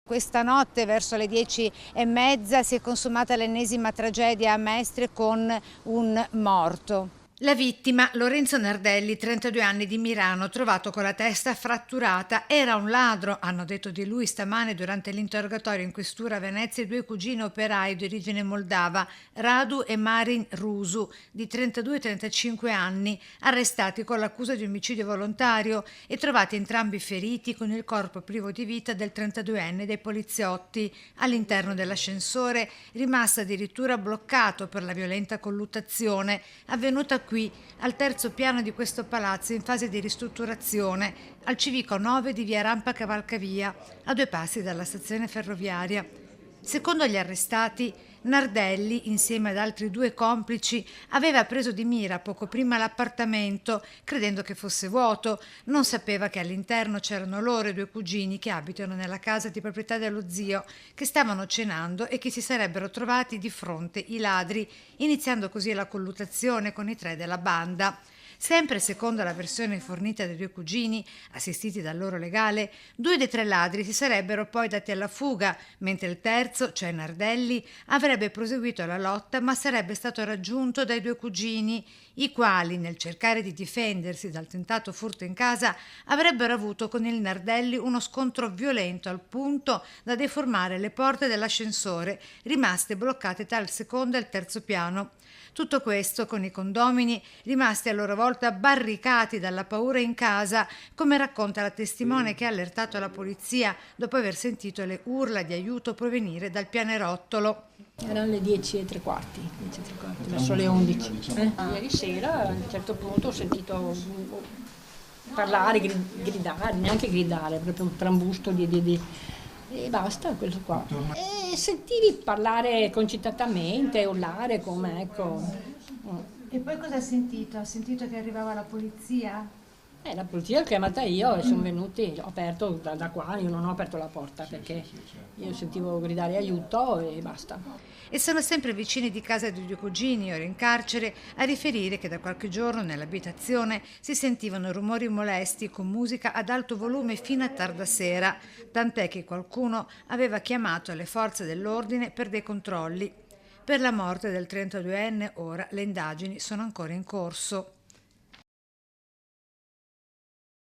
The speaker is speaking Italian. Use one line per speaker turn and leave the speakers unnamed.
Questa notte verso le 10:30 si è consumata l'ennesima tragedia a Mestre con un morto. La vittima, Lorenzo Nardelli, 32 anni, di Mirano, trovato con la testa fratturata. Era un ladro, hanno detto di lui stamane durante l'interrogatorio in questura a Venezia i due cugini operai di origine moldava, Radu e Marin Rusu, di 32 e 35 anni, arrestati con l'accusa di omicidio volontario e trovati entrambi feriti con il corpo privo di vita del 32enne dai poliziotti all'interno dell'ascensore, rimasto addirittura bloccato per la violenta colluttazione avvenuta qui, al terzo piano di questo palazzo in fase di ristrutturazione, al civico 9 di via Rampa Cavalcavia, a 2 passi dalla stazione ferroviaria. Secondo gli arrestati, Nardelli, insieme ad altri 2 complici, aveva preso di mira poco prima l'appartamento, credendo che fosse vuoto. Non sapeva che all'interno c'erano loro e 2 cugini che abitano nella casa di proprietà dello zio, che stavano cenando e che si sarebbero trovati di fronte i ladri, iniziando così la colluttazione con i 3 della banda. Sempre secondo la versione fornita dai 2 cugini, assistiti dal loro legale, 2 dei 3 ladri si sarebbero poi dati alla fuga, mentre il terzo, cioè Nardelli, avrebbe proseguito la lotta ma sarebbe stato raggiunto dai 2 cugini, i quali, nel cercare di difendersi dal tentato furto in casa, avrebbero avuto con il Nardelli uno scontro violento al punto da deformare le porte dell'ascensore, rimaste bloccate tra il secondo e il terzo piano. Tutto questo con i condomini rimasti a loro volta barricati dalla paura in casa, come racconta la testimone che ha allertato la polizia dopo aver sentito le urla di aiuto provenire dal pianerottolo.
Erano le 10:15, verso le 11. Ieri sera a un certo punto ho sentito parlare, gridare, neanche gridare, proprio un trambusto e basta, questo qua. E sentivi parlare concitatamente, urlare come, ecco.
E poi cosa ha sentito? Ha sentito che arrivava la polizia?
La polizia l'ho chiamata io e sono venuti, ho aperto da qua, io non ho aperto la porta perché io sentivo gridare aiuto e basta.
E sono sempre vicini di casa dei 2 cugini, ora in carcere, a riferire che da qualche giorno nell'abitazione si sentivano rumori molesti con musica ad alto volume fino a tarda sera, tant'è che qualcuno aveva chiamato le forze dell'ordine per dei controlli. Per la morte del 32enne ora le indagini sono ancora in corso.